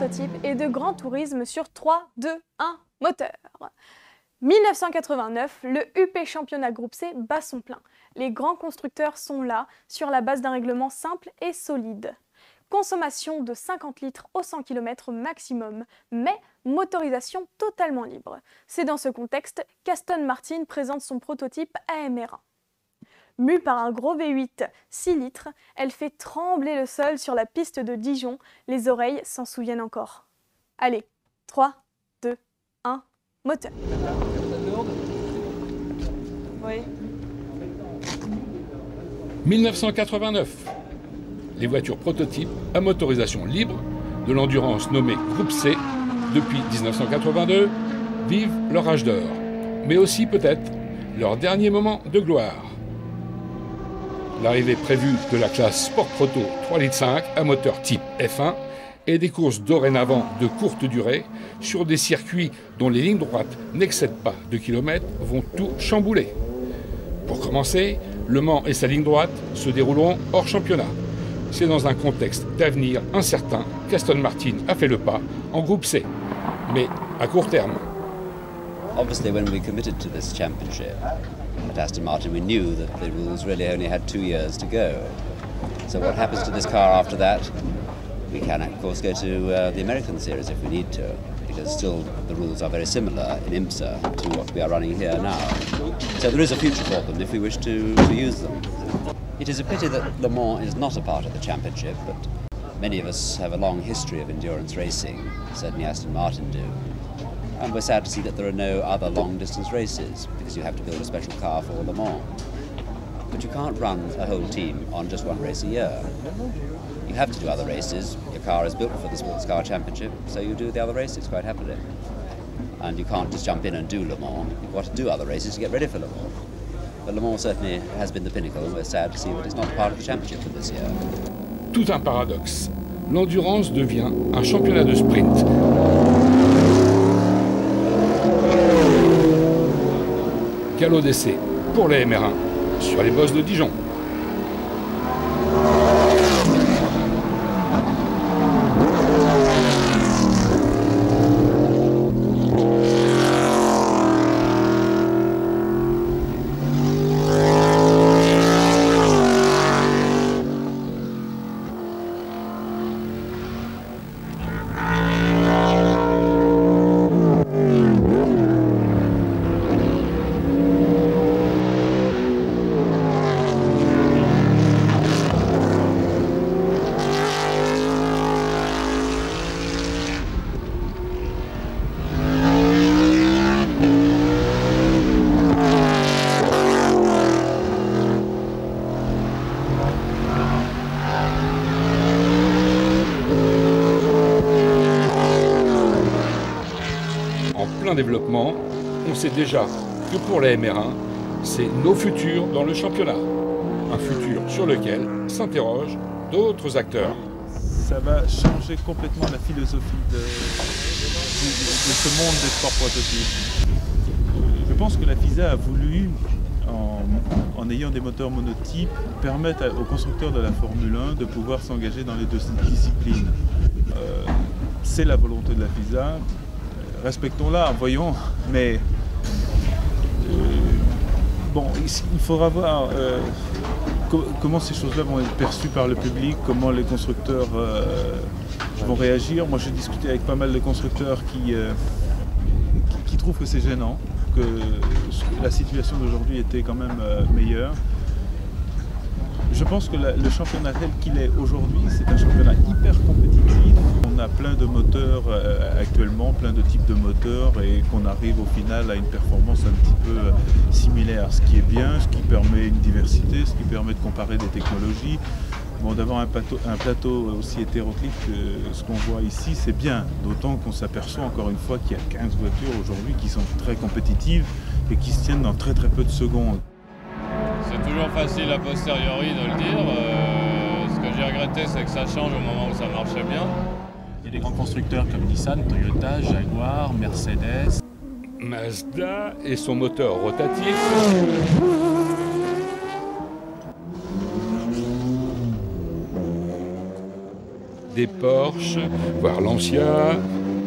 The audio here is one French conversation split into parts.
prototypes et de grand tourisme sur 3, 2, 1, moteur. 1989, le UP Championnat Groupe C bat son plein. Les grands constructeurs sont là, sur la base d'un règlement simple et solide. Consommation de 50 litres au 100 km maximum, mais motorisation totalement libre. C'est dans ce contexte qu'Aston Martin présente son prototype AMR1. Mue par un gros V8 6 litres, elle fait trembler le sol sur la piste de Dijon. Les oreilles s'en souviennent encore. Allez, 3, 2, 1, moteur. Oui. 1989. Les voitures prototypes à motorisation libre de l'endurance nommée Groupe C depuis 1982 vivent leur âge d'or, mais aussi peut-être leur dernier moment de gloire. L'arrivée prévue de la classe Sport Proto 3,5 litres à moteur type F1 et des courses dorénavant de courte durée sur des circuits dont les lignes droites n'excèdent pas 2 km vont tout chambouler. Pour commencer, Le Mans et sa ligne droite se dérouleront hors championnat. C'est dans un contexte d'avenir incertain qu'Aston Martin a fait le pas en groupe C, mais à court terme. Obviously, when we committed to this championship at Aston Martin, we knew that the rules really only had 2 years to go. So what happens to this car after that? We can, of course, go to the American series if we need to, because still the rules are very similar in IMSA to what we are running here now. So there is a future for them if we wish to use them. It is a pity that Le Mans is not a part of the championship, but many of us have a long history of endurance racing, certainly Aston Martin do. And we're sad to see that there are no other long-distance races, because you have to build a special car for Le Mans. But you can't run a whole team on just one race a year. You have to do other races. Your car is built for the Sports Car Championship, so you do the other races quite happily. And you can't just jump in and do Le Mans. You've got to do other races to get ready for Le Mans. But Le Mans certainly has been the pinnacle, and we're sad to see that it's not part of the championship for this year. Tout un paradoxe. L'endurance devient un championnat de sprint. Galop d'essai pour les MR1 sur les bosses de Dijon. Développement, on sait déjà que pour la MR1, c'est nos futurs dans le championnat. Un futur sur lequel s'interrogent d'autres acteurs. Ça va changer complètement la philosophie de ce monde des sports prototypes. Je pense que la FISA a voulu, en ayant des moteurs monotypes, permettre aux constructeurs de la Formule 1 de pouvoir s'engager dans les deux disciplines. C'est la volonté de la FISA. Respectons-la, voyons, mais bon, il faudra voir comment ces choses-là vont être perçues par le public, comment les constructeurs vont réagir. Moi, j'ai discuté avec pas mal de constructeurs qui trouvent que c'est gênant, que la situation d'aujourd'hui était quand même meilleure. Je pense que le championnat tel qu'il est aujourd'hui, c'est un championnat hyper compétitif. On a plein de moteurs actuellement, plein de types de moteurs, et qu'on arrive au final à une performance un petit peu similaire, ce qui est bien, ce qui permet une diversité, ce qui permet de comparer des technologies. Bon, d'avoir un plateau aussi hétéroclite que ce qu'on voit ici, c'est bien, d'autant qu'on s'aperçoit encore une fois qu'il y a 15 voitures aujourd'hui qui sont très compétitives et qui se tiennent dans très peu de secondes. C'est toujours facile a posteriori de le dire. Ce que j'ai regretté, c'est que ça change au moment où ça marchait bien. Il y a des grands constructeurs comme Nissan, Toyota, Jaguar, Mercedes. Mazda et son moteur rotatif. des Porsche, voire Lancia,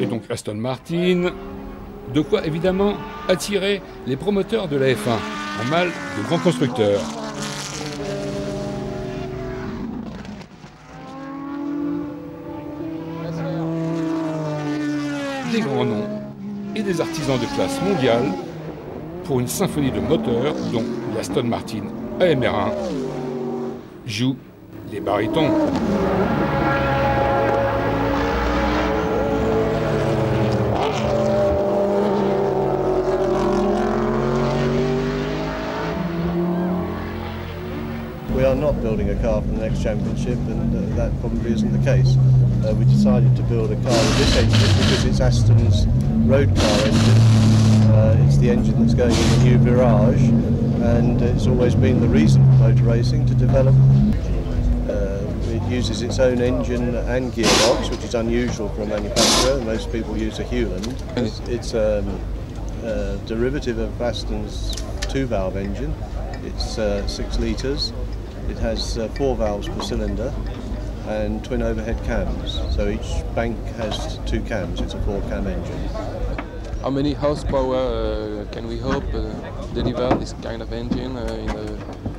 et donc Aston Martin. De quoi évidemment attirer les promoteurs de la F1, en mal de grands constructeurs. Des grands noms et des artisans de classe mondiale pour une symphonie de moteurs dont l'Aston Martin AMR1 joue les barytons. We are not building a car for the next championship, and that probably isn't the case. We decided to build a car with this engine because it's Aston's road car engine. It's the engine that's going in the new Virage, and it's always been the reason for motor racing to develop. It uses its own engine and gearbox, which is unusual for a manufacturer. Most people use a Hewland. It's a derivative of Aston's 2-valve engine. It's 6 litres. It has 4 valves per cylinder and twin overhead cams. So each bank has 2 cams. It's a 4-cam engine. How many horsepower can we hope deliver this kind of engine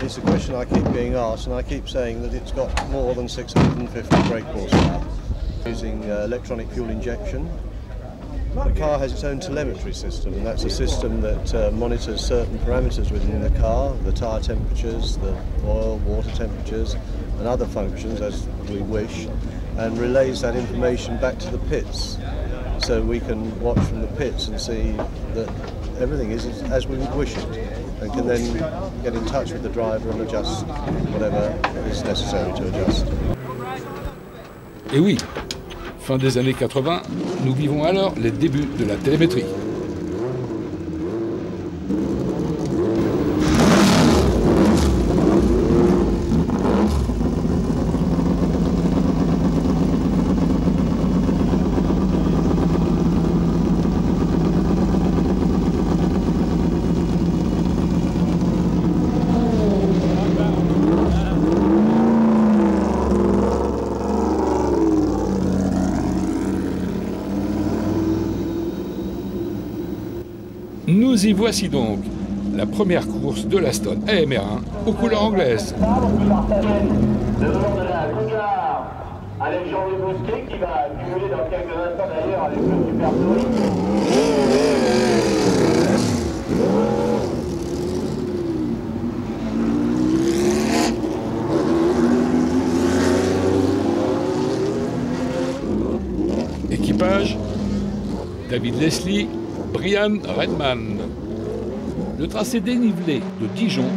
It's a question I keep being asked, and I keep saying that it's got more than 650 brake horsepower. Using electronic fuel injection. The car has its own telemetry system, and that's a system that monitors certain parameters within the car, the tyre temperatures, the oil, water temperatures, and other functions as we wish, and relays that information back to the pits. So we can watch from the pits and see that everything is as we would wish it, and can then get in touch with the driver and adjust whatever is necessary to adjust. Et oui, fin des années 80, nous vivons alors les débuts de la télémétrie. Nous y voici donc, la première course de l'Aston AMR1 aux couleurs anglaises. Le nom de la Cougar avec Jean-Louis Bousquet qui va cumuler dans quelques instants d'ailleurs avec le Super Touring. Équipage, David Leslie, Brian Redman. Le tracé dénivelé de Dijon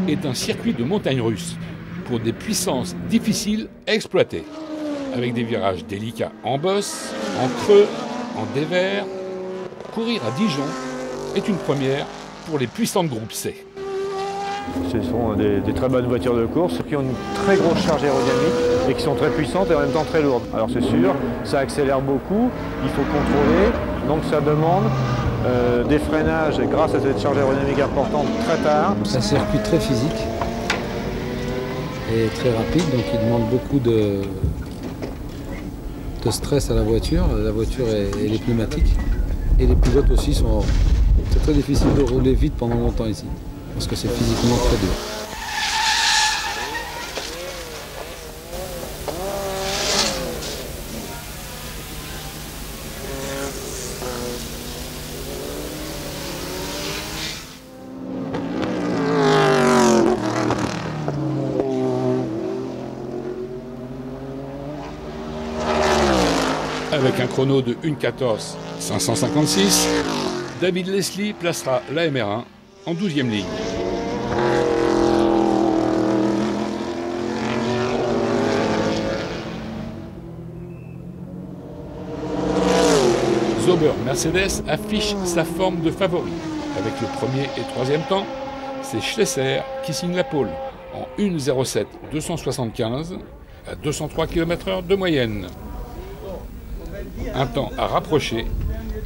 est un circuit de montagne russe pour des puissances difficiles à exploiter, avec des virages délicats en bosse, en creux, en dévers. Courir à Dijon est une première pour les puissantes groupes C. Ce sont des très bonnes voitures de course qui ont une très grosse charge aérodynamique et qui sont très puissantes et en même temps très lourdes. Alors c'est sûr, ça accélère beaucoup, il faut contrôler, donc ça demande des freinages grâce à cette charge aérodynamique importante très tard. C'est un circuit très physique et très rapide, donc il demande beaucoup de stress à la voiture. La voiture elle est pneumatique et les pilotes aussi sont... C'est très difficile de rouler vite pendant longtemps ici, parce que c'est physiquement très dur. Avec un chrono de 1:14.556, David Leslie placera l'AMR1 en 12e ligne. Sauber Mercedes affiche sa forme de favori. Avec le premier et troisième temps, c'est Schlesser qui signe la pole en 1:07.275 à 203 km/h de moyenne. Un temps à rapprocher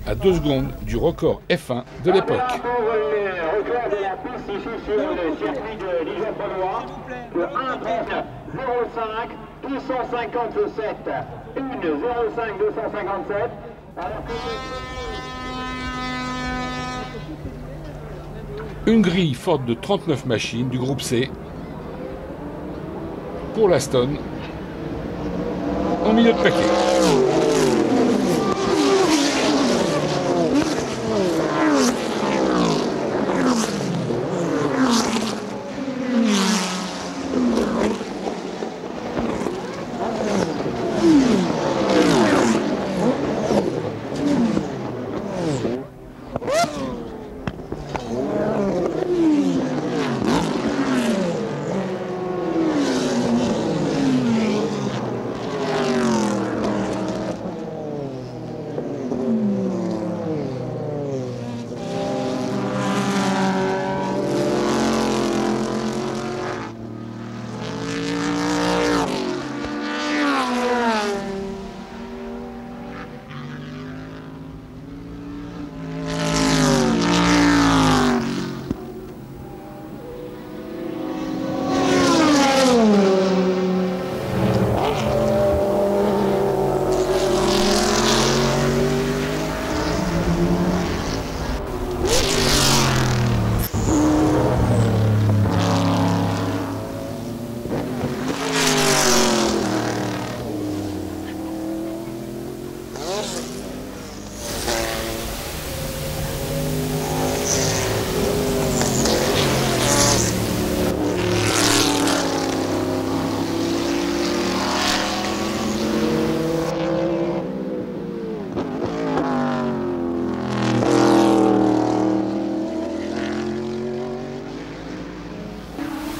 à 2 secondes du record F1 de l'époque. Le record de la piste ici sur le circuit de Dijon-Polois, le 1:39. 05 257. 1 05 257. Alors que Une grille forte de 39 machines du groupe C pour l'Aston en milieu de paquet.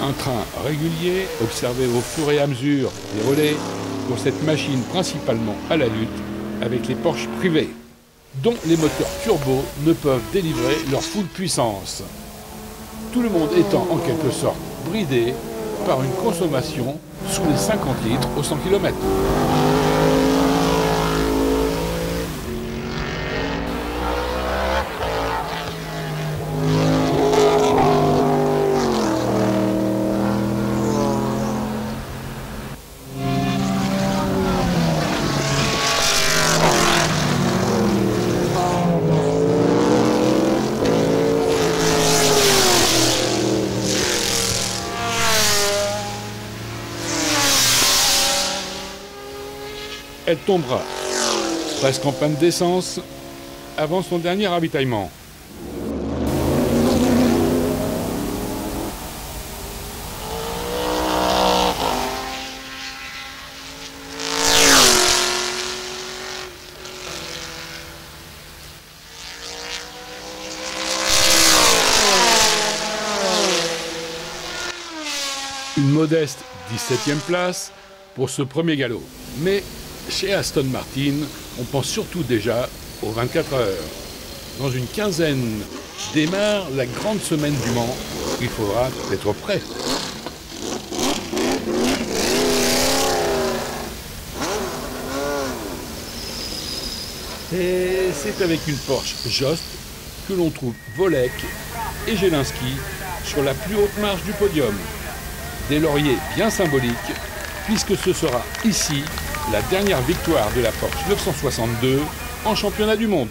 Un train régulier, observé au fur et à mesure des relais pour cette machine principalement à la lutte avec les Porsche privés, dont les moteurs turbo ne peuvent délivrer leur full puissance. Tout le monde étant en quelque sorte bridé par une consommation sous les 50 litres au 100 km. Elle tombera, presque en panne d'essence, avant son dernier ravitaillement. Une modeste 17e place pour ce premier galop. Mais chez Aston Martin, on pense surtout déjà aux 24 heures. Dans une quinzaine démarre la grande semaine du Mans. Il faudra être prêt. Et c'est avec une Porsche Jost que l'on trouve Volek et Jelinski sur la plus haute marche du podium. Des lauriers bien symboliques, puisque ce sera ici la dernière victoire de la Porsche 962 en championnat du monde.